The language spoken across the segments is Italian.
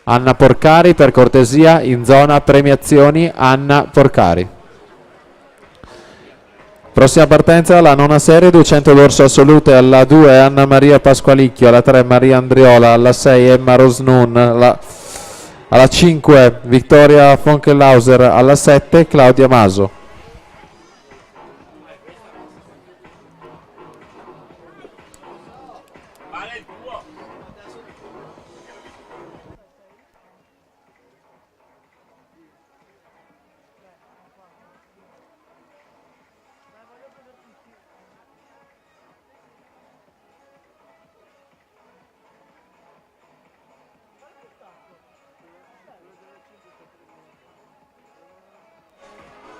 Anna Porcari, per cortesia, in zona premiazioni. Anna Porcari. Prossima partenza, la nona serie, 200 d'orso assolute. Alla 2 Anna Maria Pasqualicchio, alla 3 Maria Andriola, alla 6 Emma Rosnun, alla 5 Vittoria Fonkelhauser, alla 7 Claudia Maso.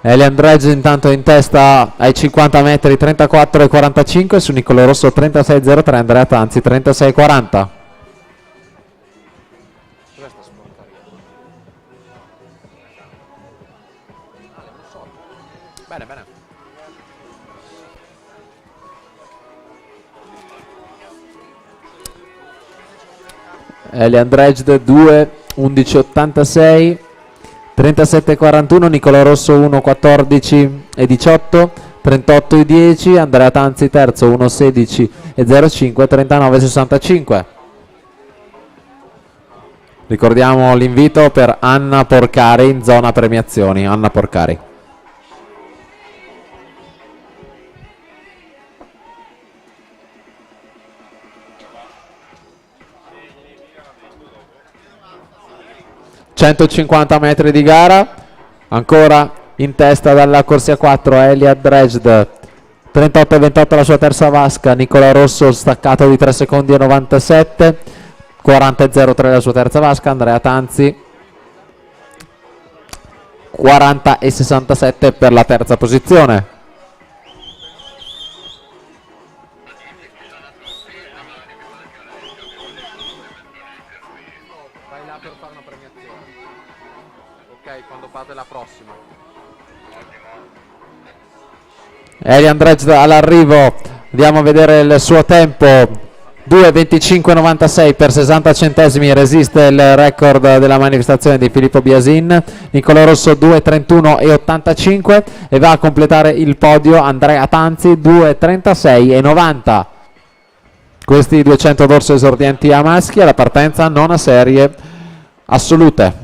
Elian Dredge intanto in testa ai 50 metri, 34,45, su Nicolo Rosso 36,03, Andrea Tanzi 36,40. Bene, bene. Elian Dredge 2, 11,86. 37,41, Nicola Rosso 1,14,18, 38,10, Andrea Tanzi terzo 1,16,05, 39,65. Ricordiamo l'invito per Anna Porcari in zona premiazioni. Anna Porcari. ...150 metri di gara, ancora in testa dalla corsia 4 Elian Dredge, 38,28 la sua terza vasca, Nicola Rosso staccato di 3 secondi e 97, 40,03 la sua terza vasca, Andrea Tanzi 40,67 per la terza posizione. Quando fate la prossima. Elian Dredge all'arrivo, andiamo a vedere il suo tempo, 2:25,96 per 60 centesimi, resiste il record della manifestazione di Filippo Biasin. Nicola Rosso 2:31,85 e va a completare il podio Andrea Tanzi 2:36,90. Questi 200 d'orso esordienti a maschi alla partenza nona serie assolute.